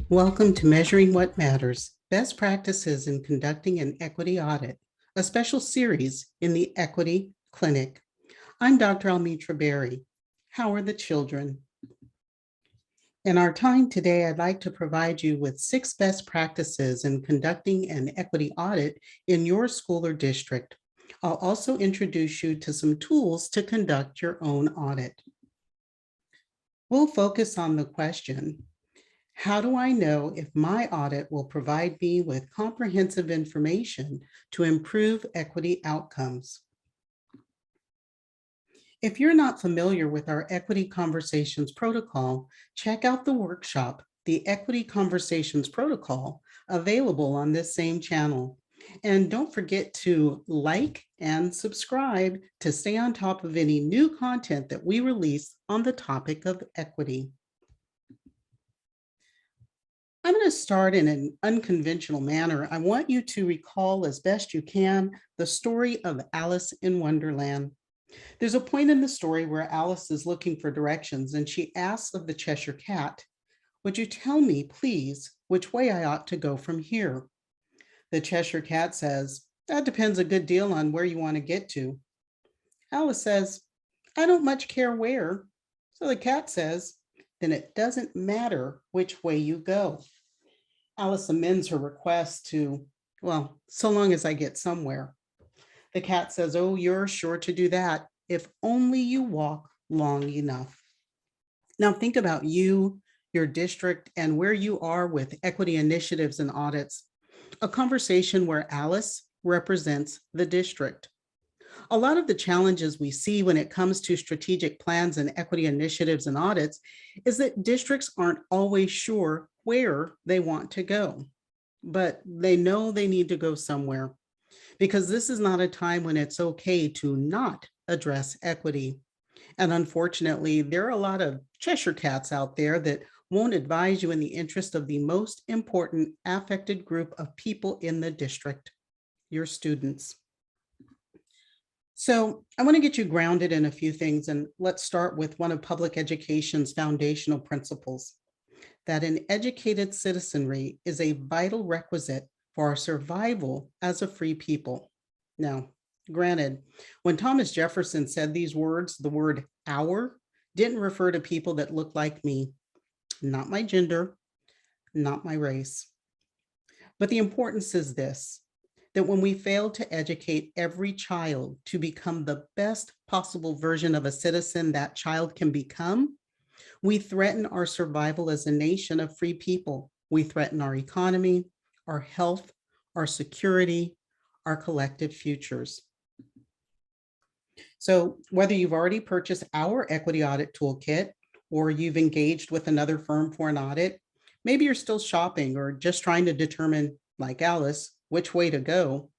Welcome to Measuring What Matters, Best Practices in Conducting an Equity Audit, a special series in the Equity Clinic. I'm Dr. Almitra Berry. How are the children? In our time today, I'd like to provide you with 6 best practices in conducting an equity audit in your school or district. I'll also introduce you to some tools to conduct your own audit. We'll focus on the question, how do I know if my audit will provide me with comprehensive information to improve equity outcomes? If you're not familiar with our Equity Conversations protocol, check out the workshop, the Equity Conversations protocol, available on this same channel. And don't forget to like and subscribe to stay on top of any new content that we release on the topic of equity. I'm going to start in an unconventional manner. I want you to recall as best you can the story of Alice in Wonderland. There's a point in the story where Alice is looking for directions and she asks of the Cheshire Cat, "Would you tell me, please, which way I ought to go from here?" The Cheshire Cat says, "That depends a good deal on where you want to get to." Alice says, "I don't much care where." So the cat says, "Then it doesn't matter which way you go." Alice amends her request to, "Well, so long as I get somewhere." The cat says, "Oh, you're sure to do that if only you walk long enough." Now think about you, your district, and where you are with equity initiatives and audits. A conversation where Alice represents the district. A lot of the challenges we see when it comes to strategic plans and equity initiatives and audits is that districts aren't always sure where they want to go, but they know they need to go somewhere, because this is not a time when it's okay to not address equity. And unfortunately, there are a lot of Cheshire cats out there that won't advise you in the interest of the most important affected group of people in the district, your students. So I want to get you grounded in a few things, and let's start with one of public education's foundational principles, that an educated citizenry is a vital requisite for our survival as a free people. Now, granted, when Thomas Jefferson said these words, the word "our" didn't refer to people that looked like me, not my gender, not my race. But the importance is this, that when we fail to educate every child to become the best possible version of a citizen that child can become, we threaten our survival as a nation of free people. We threaten our economy, our health, our security, our collective futures. So whether you've already purchased our Equity Audit Toolkit or you've engaged with another firm for an audit, maybe you're still shopping or just trying to determine, like Alice, which way to go,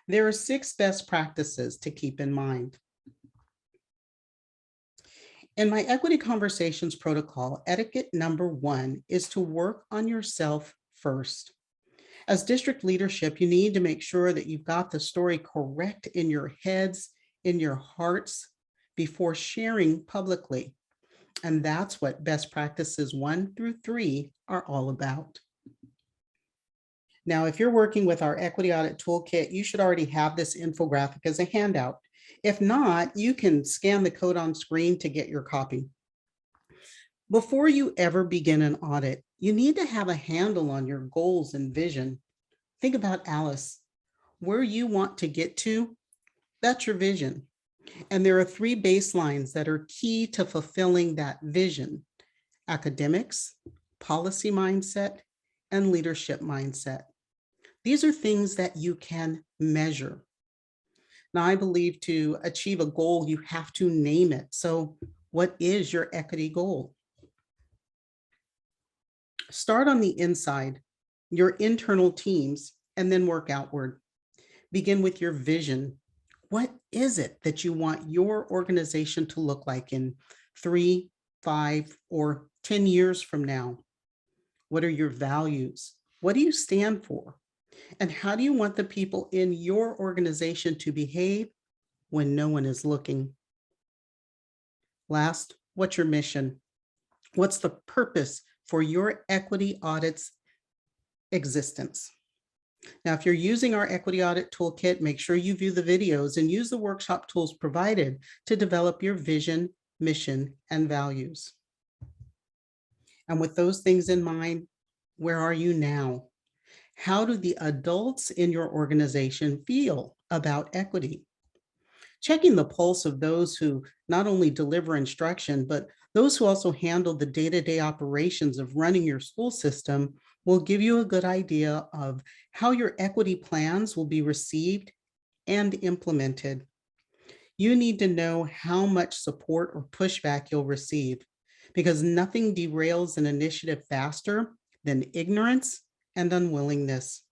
there are 6 best practices to keep in mind. In my Equity Conversations protocol, etiquette number 1 is to work on yourself first. As district leadership, you need to make sure that you've got the story correct in your heads, in your hearts, before sharing publicly. And that's what best practices 1 through 3 are all about. Now, if you're working with our Equity Audit Toolkit, you should already have this infographic as a handout. If not, you can scan the code on screen to get your copy. Before you ever begin an audit, you need to have a handle on your goals and vision. Think about Alice. Where you want to get to, that's your vision. And there are 3 baselines that are key to fulfilling that vision: academics, policy mindset, and leadership mindset. These are things that you can measure. Now, I believe to achieve a goal, you have to name it. So what is your equity goal? Start on the inside, your internal teams, and then work outward. Begin with your vision. What is it that you want your organization to look like in 3, 5, or 10 years from now? What are your values? What do you stand for? And how do you want the people in your organization to behave when no one is looking? Last, what's your mission? What's the purpose for your equity audits existence. Now, if you're using our Equity Audit Toolkit, make sure you view the videos and use the workshop tools provided to develop your vision, mission, and values. And with those things in mind, where are you now? How do the adults in your organization feel about equity? Checking the pulse of those who not only deliver instruction, but those who also handle the day-to-day operations of running your school system will give you a good idea of how your equity plans will be received and implemented. You need to know how much support or pushback you'll receive, because nothing derails an initiative faster than ignorance and unwillingness.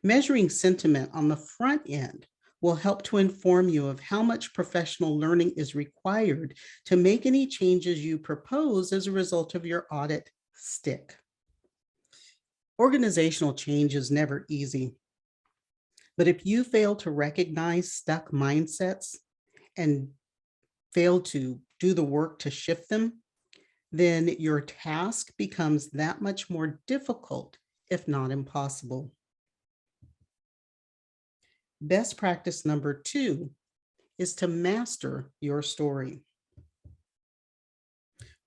Measuring sentiment on the front end will help to inform you of how much professional learning is required to make any changes you propose as a result of your audit stick. Organizational change is never easy, but if you fail to recognize stuck mindsets and fail to do the work to shift them, then your task becomes that much more difficult, if not impossible. Best practice number 2 is to master your story.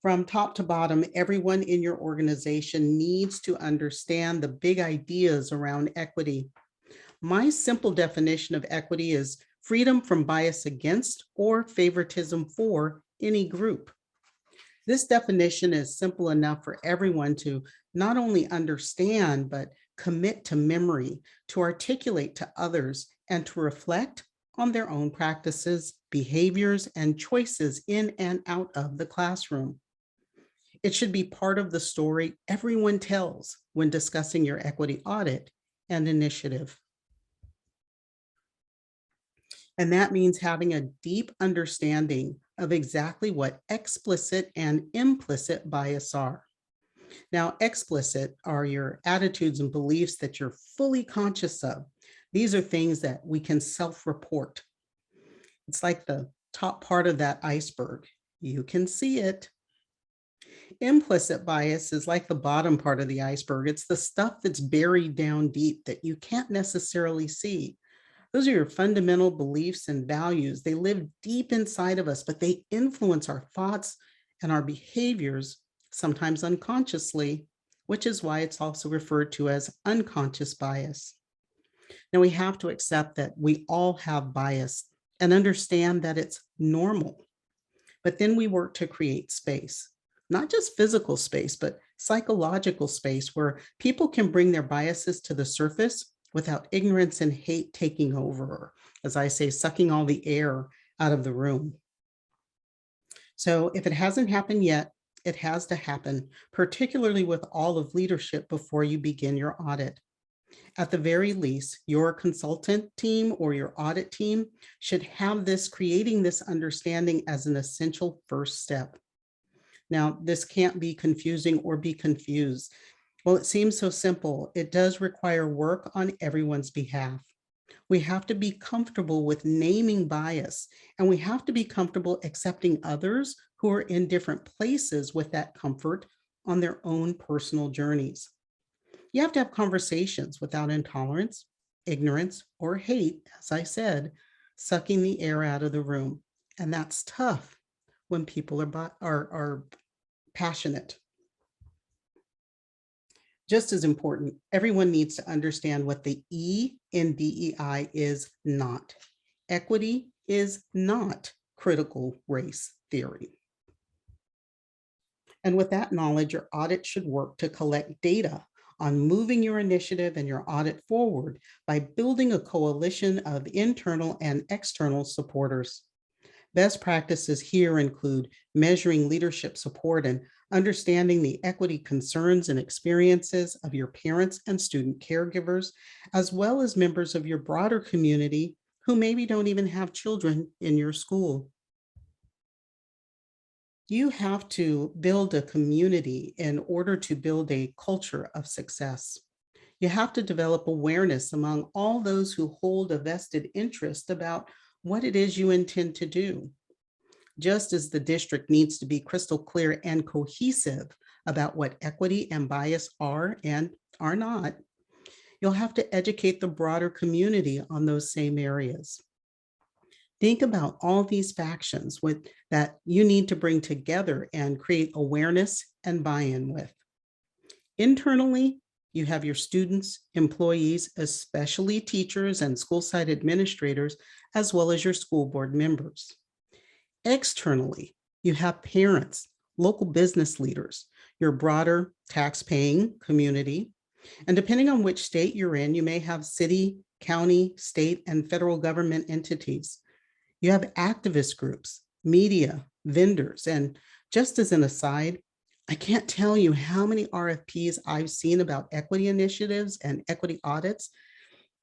From top to bottom, everyone in your organization needs to understand the big ideas around equity. My simple definition of equity is freedom from bias against or favoritism for any group. This definition is simple enough for everyone to not only understand, but commit to memory, to articulate to others, and to reflect on their own practices, behaviors, and choices in and out of the classroom. It should be part of the story everyone tells when discussing your equity audit and initiative. And that means having a deep understanding of exactly what explicit and implicit bias are. Now, explicit are your attitudes and beliefs that you're fully conscious of. These are things that we can self-report. It's like the top part of that iceberg. You can see it. Implicit bias is like the bottom part of the iceberg. It's the stuff that's buried down deep that you can't necessarily see. Those are your fundamental beliefs and values. They live deep inside of us, but they influence our thoughts and our behaviors, sometimes unconsciously, which is why it's also referred to as unconscious bias. Now, we have to accept that we all have bias and understand that it's normal. But then we work to create space, not just physical space, but psychological space where people can bring their biases to the surface without ignorance and hate taking over, or, as I say, sucking all the air out of the room. So if it hasn't happened yet, it has to happen, particularly with all of leadership before you begin your audit. At the very least, your consultant team or your audit team should have creating this understanding as an essential first step. Now, this can't be confusing or be confused. Well, it seems so simple. It does require work on everyone's behalf. We have to be comfortable with naming bias, and we have to be comfortable accepting others who are in different places with that comfort on their own personal journeys. You have to have conversations without intolerance, ignorance, or hate, as I said, sucking the air out of the room. And that's tough when people are passionate. Just as important, everyone needs to understand what the E in DEI is not. Equity is not critical race theory. And with that knowledge, your audit should work to collect data on moving your initiative and your audit forward by building a coalition of internal and external supporters. Best practices here include measuring leadership support and understanding the equity concerns and experiences of your parents and student caregivers, as well as members of your broader community who maybe don't even have children in your school. You have to build a community in order to build a culture of success. You have to develop awareness among all those who hold a vested interest about what it is you intend to do. Just as the district needs to be crystal clear and cohesive about what equity and bias are and are not, you'll have to educate the broader community on those same areas. Think about all these factions that you need to bring together and create awareness and buy-in with. Internally, you have your students, employees, especially teachers and school site administrators, as well as your school board members. Externally, you have parents, local business leaders, your broader tax-paying community, and depending on which state you're in, you may have city, county, state, and federal government entities. You have activist groups, media, vendors, and just as an aside, I can't tell you how many RFPs I've seen about equity initiatives and equity audits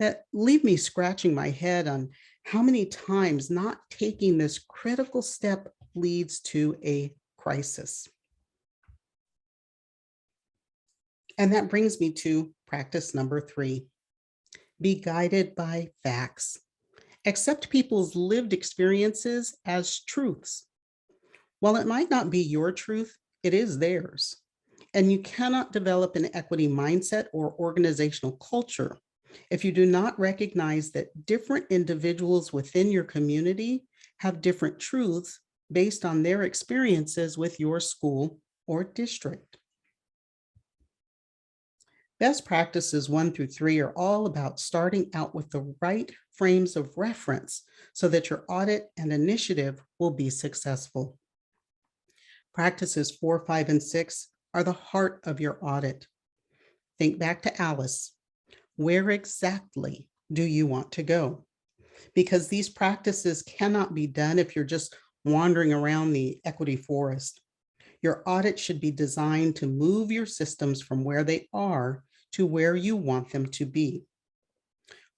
that leave me scratching my head on how many times not taking this critical step leads to a crisis. And that brings me to practice number 3. Be guided by facts. Accept people's lived experiences as truths. While it might not be your truth, it is theirs. And you cannot develop an equity mindset or organizational culture if you do not recognize that different individuals within your community have different truths based on their experiences with your school or district. Best practices 1 through 3 are all about starting out with the right frames of reference so that your audit and initiative will be successful. Practices 4, 5, and 6 are the heart of your audit. Think back to Alice. Where exactly do you want to go? Because these practices cannot be done if you're just wandering around the equity forest. Your audit should be designed to move your systems from where they are to where you want them to be.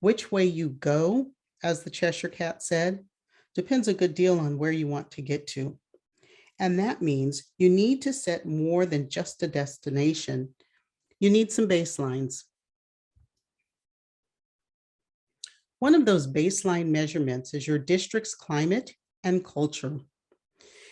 Which way you go, as the Cheshire Cat said, depends a good deal on where you want to get to. And that means you need to set more than just a destination. You need some baselines. One of those baseline measurements is your district's climate and culture.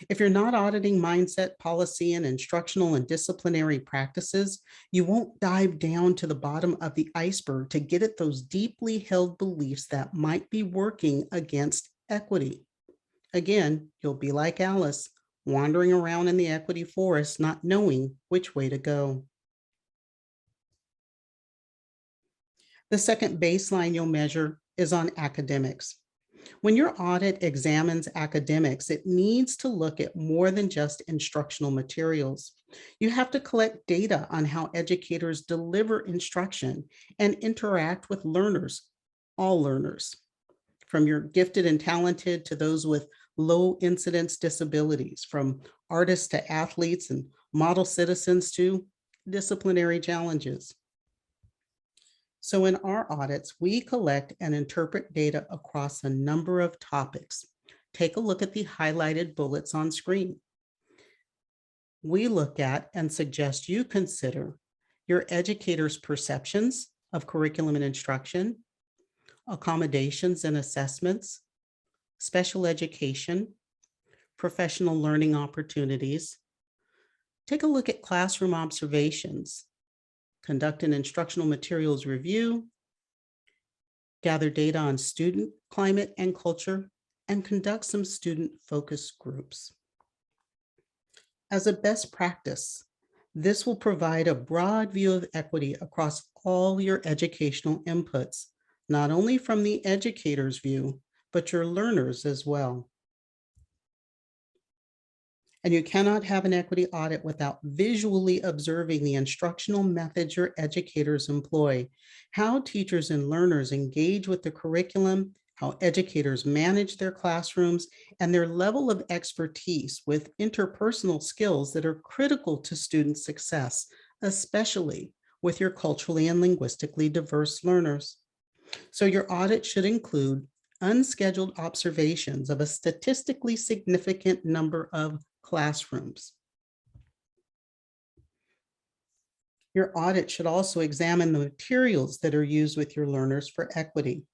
If you're not auditing mindset, policy, and instructional and disciplinary practices, you won't dive down to the bottom of the iceberg to get at those deeply held beliefs that might be working against equity. Again, you'll be like Alice, wandering around in the equity forest, not knowing which way to go. The second baseline you'll measure is on academics. When your audit examines academics, it needs to look at more than just instructional materials. You have to collect data on how educators deliver instruction and interact with learners, all learners, from your gifted and talented to those with low incidence disabilities, from artists to athletes and model citizens to disciplinary challenges. So in our audits, we collect and interpret data across a number of topics. Take a look at the highlighted bullets on screen. We look at and suggest you consider your educators' perceptions of curriculum and instruction, accommodations and assessments, special education, professional learning opportunities. Take a look at classroom observations, conduct an instructional materials review, gather data on student climate and culture, and conduct some student focus groups. As a best practice, this will provide a broad view of equity across all your educational inputs, not only from the educator's view, but your learners as well. And you cannot have an equity audit without visually observing the instructional methods your educators employ, how teachers and learners engage with the curriculum, how educators manage their classrooms, and their level of expertise with interpersonal skills that are critical to student success, especially with your culturally and linguistically diverse learners. So your audit should include unscheduled observations of a statistically significant number of classrooms. Your audit should also examine the materials that are used with your learners for equity.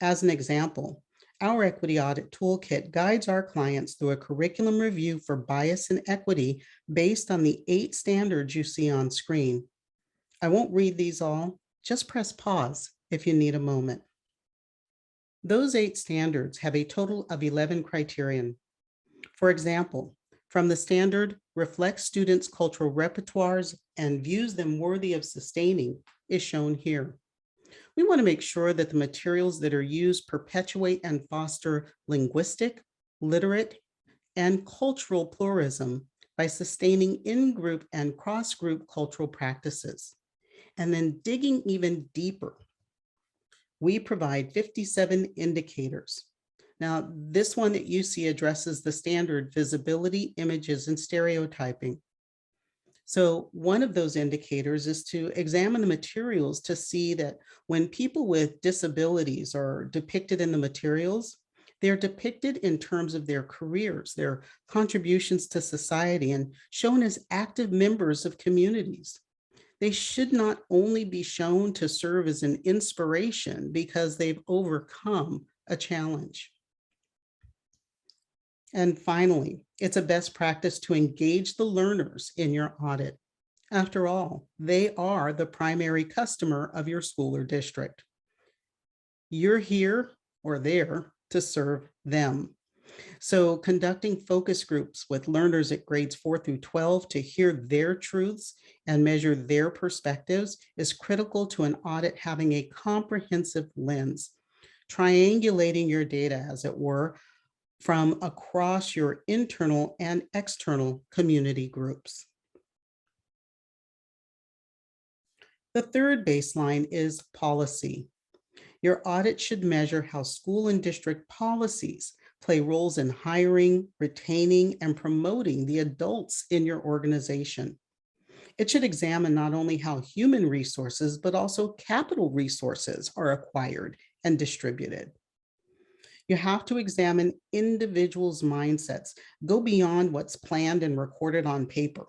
As an example, our equity audit toolkit guides our clients through a curriculum review for bias and equity based on the 8 standards you see on screen. I won't read these all, just press pause if you need a moment. Those 8 standards have a total of 11 criterion. For example, from the standard reflects students' cultural repertoires and views them worthy of sustaining is shown here. We want to make sure that the materials that are used perpetuate and foster linguistic, literate, and cultural pluralism by sustaining in-group and cross-group cultural practices. And then digging even deeper, we provide 57 indicators. Now, this one that you see addresses the standard visibility, images, and stereotyping. So one of those indicators is to examine the materials to see that when people with disabilities are depicted in the materials, they're depicted in terms of their careers, their contributions to society, and shown as active members of communities. They should not only be shown to serve as an inspiration because they've overcome a challenge. And finally, it's a best practice to engage the learners in your audit. After all, they are the primary customer of your school or district. You're here or there to serve them. So conducting focus groups with learners at grades 4 through 12 to hear their truths and measure their perspectives is critical to an audit having a comprehensive lens, triangulating your data, as it were, from across your internal and external community groups. The third baseline is policy. Your audit should measure how school and district policies play roles in hiring, retaining, and promoting the adults in your organization. It should examine not only how human resources, but also capital resources are acquired and distributed. You have to examine individuals' mindsets, go beyond what's planned and recorded on paper.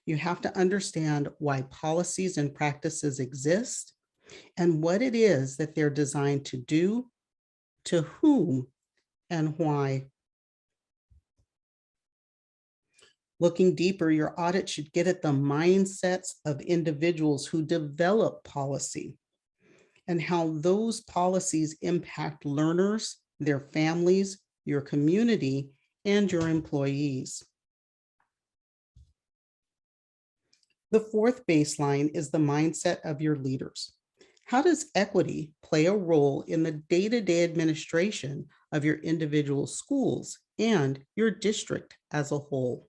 You have to understand why policies and practices exist and what it is that they're designed to do, to whom, and why. Looking deeper, your audit should get at the mindsets of individuals who develop policy and how those policies impact learners, their families, your community, and your employees. The fourth baseline is the mindset of your leaders. How does equity play a role in the day-to-day administration of your individual schools and your district as a whole?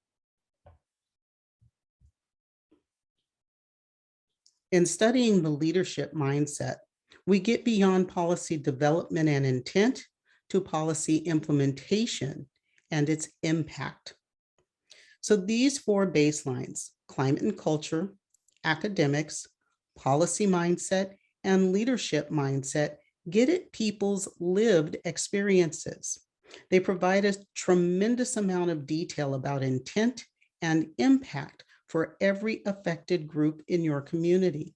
In studying the leadership mindset, we get beyond policy development and intent to policy implementation and its impact. So these 4 baselines, climate and culture, academics, policy mindset, and leadership mindset, get at people's lived experiences. They provide a tremendous amount of detail about intent and impact for every affected group in your community.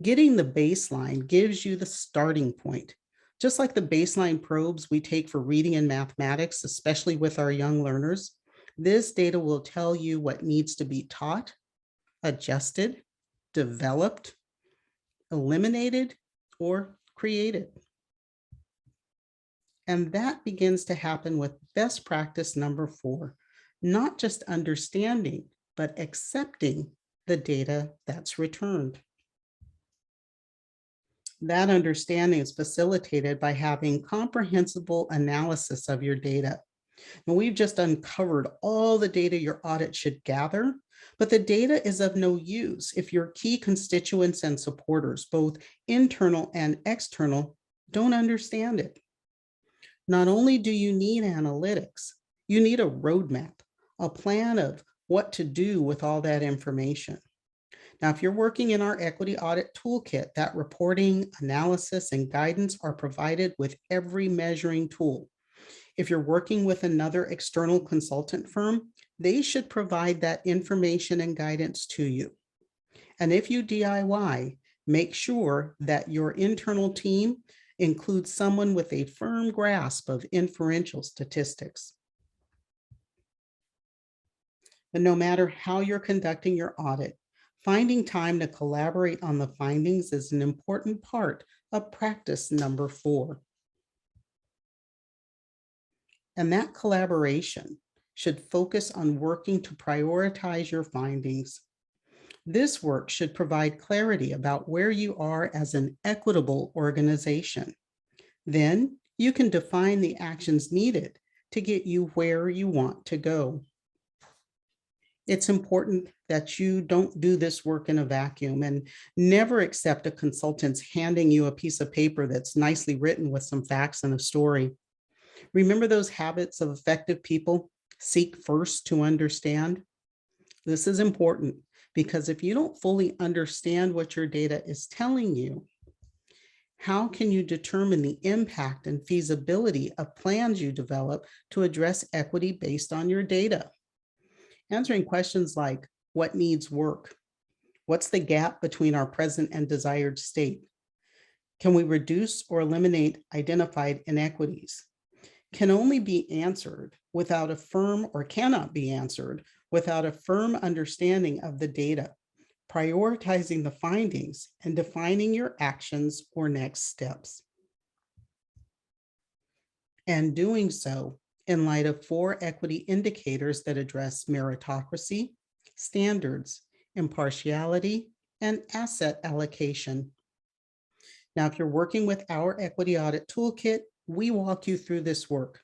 Getting the baseline gives you the starting point. Just like the baseline probes we take for reading and mathematics, especially with our young learners, this data will tell you what needs to be taught, adjusted, developed, eliminated, or created. And that begins to happen with best practice number 4, not just understanding, but accepting the data that's returned. That understanding is facilitated by having comprehensible analysis of your data. And we've just uncovered all the data your audit should gather, but the data is of no use if your key constituents and supporters, both internal and external, don't understand it. Not only do you need analytics, you need a roadmap, a plan of what to do with all that information. Now, if you're working in our equity audit toolkit, that reporting, analysis, and guidance are provided with every measuring tool. If you're working with another external consultant firm, they should provide that information and guidance to you. And if you DIY, make sure that your internal team includes someone with a firm grasp of inferential statistics. But no matter how you're conducting your audit, Finding time to collaborate on the findings is an important part of practice number 4. And that collaboration should focus on working to prioritize your findings. This work should provide clarity about where you are as an equitable organization. Then you can define the actions needed to get you where you want to go. It's important that you don't do this work in a vacuum and never accept a consultant's handing you a piece of paper that's nicely written with some facts and a story. Remember those habits of effective people? Seek first to understand. This is important because if you don't fully understand what your data is telling you, how can you determine the impact and feasibility of plans you develop to address equity based on your data? Answering questions like, what needs work? What's the gap between our present and desired state? Can we reduce or eliminate identified inequities? Can only be answered without a firm or cannot be answered without a firm understanding of the data, prioritizing the findings, and defining your actions or next steps. And doing so in light of 4 equity indicators that address meritocracy, standards, impartiality, and asset allocation. Now, if you're working with our Equity Audit Toolkit, we walk you through this work.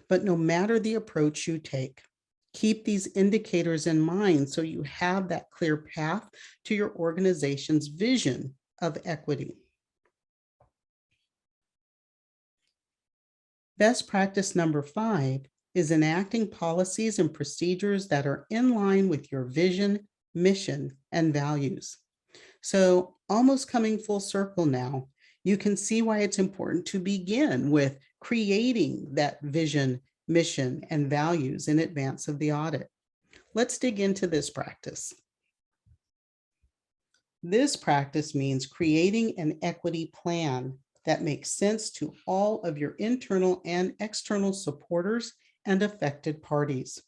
But no matter the approach you take, keep these indicators in mind so you have that clear path to your organization's vision of equity. Best practice number 5 is enacting policies and procedures that are in line with your vision, mission, and values. So almost coming full circle now, you can see why it's important to begin with creating that vision, mission, and values in advance of the audit. Let's dig into this practice. This practice means creating an equity plan that makes sense to all of your internal and external supporters and affected parties.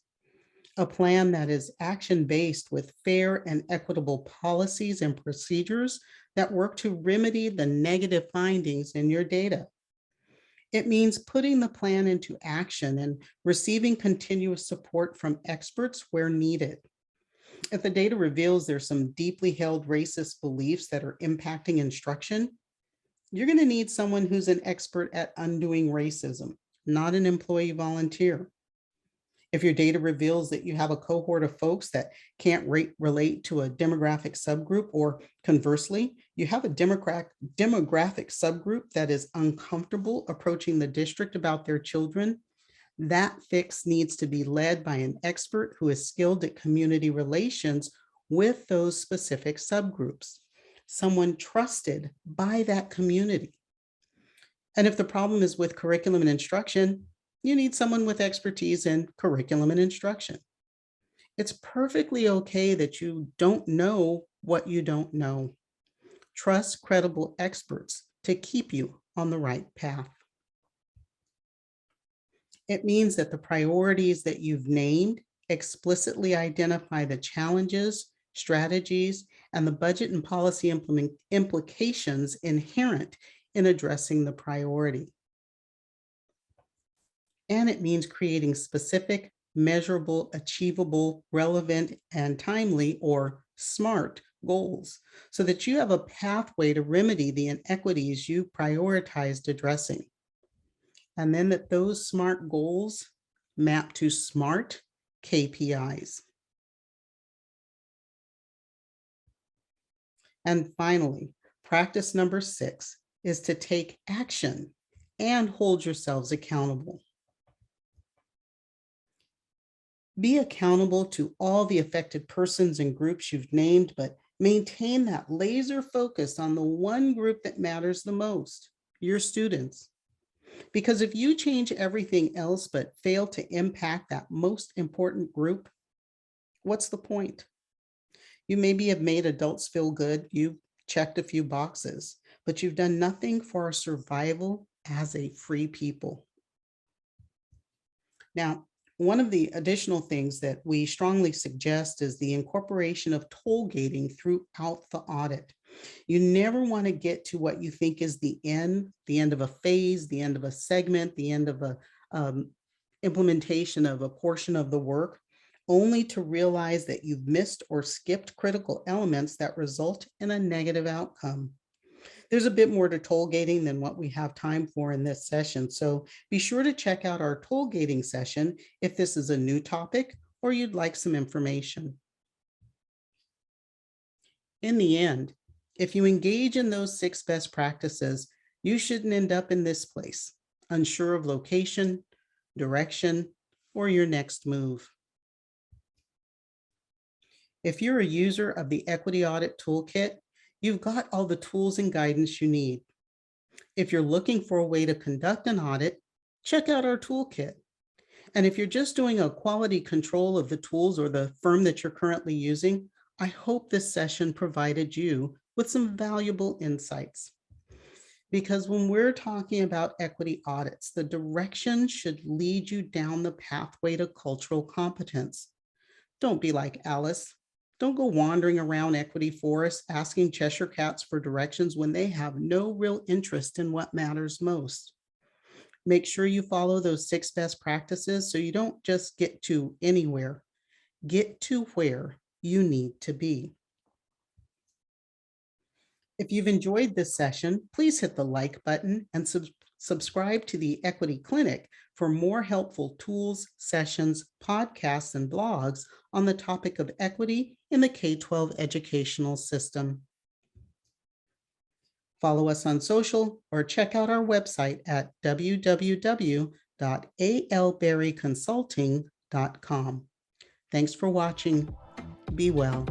A plan that is action-based with fair and equitable policies and procedures that work to remedy the negative findings in your data. It means putting the plan into action and receiving continuous support from experts where needed. If the data reveals there's some deeply held racist beliefs that are impacting instruction, you're going to need someone who's an expert at undoing racism, not an employee volunteer. If your data reveals that you have a cohort of folks that can't relate to a demographic subgroup, or conversely, you have a demographic subgroup that is uncomfortable approaching the district about their children, that fix needs to be led by an expert who is skilled at community relations with those specific subgroups, someone trusted by that community. And if the problem is with curriculum and instruction, you need someone with expertise in curriculum and instruction. It's perfectly okay that you don't know what you don't know. Trust credible experts to keep you on the right path. It means that the priorities that you've named explicitly identify the challenges, strategies, and the budget and policy implications inherent in addressing the priority. And it means creating specific, measurable, achievable, relevant, and timely, or SMART goals, so that you have a pathway to remedy the inequities you prioritized addressing. And then that those SMART goals map to SMART KPIs. And finally, practice number 6 is to take action and hold yourselves accountable. Be accountable to all the affected persons and groups you've named, but maintain that laser focus on the one group that matters the most, your students. Because if you change everything else but fail to impact that most important group, what's the point? You maybe have made adults feel good, you've checked a few boxes, but you've done nothing for our survival as a free people. Now, One of the additional things that we strongly suggest is the incorporation of toll gating throughout the audit. You never want to get to what you think is the end of a phase, the end of a segment, the end of a implementation of a portion of the work, only to realize that you've missed or skipped critical elements that result in a negative outcome. There's a bit more to toll gating than what we have time for in this session, so be sure to check out our toll gating session if this is a new topic or you'd like some information. In the end, if you engage in those 6 best practices, you shouldn't end up in this place, unsure of location, direction, or your next move. If you're a user of the Equity Audit Toolkit, you've got all the tools and guidance you need. If you're looking for a way to conduct an audit, check out our toolkit. And if you're just doing a quality control of the tools or the firm that you're currently using, I hope this session provided you with some valuable insights. Because when we're talking about equity audits, the direction should lead you down the pathway to cultural competence. Don't be like Alice. Don't go wandering around equity forests asking Cheshire cats for directions when they have no real interest in what matters most. Make sure you follow those 6 best practices so you don't just get to anywhere. Get to where you need to be. If you've enjoyed this session, please hit the like button and subscribe to the Equity Clinic for more helpful tools, sessions, podcasts, and blogs on the topic of equity in the K-12 educational system. Follow us on social or check out our website at www.alberryconsulting.com. Thanks for watching. Be well.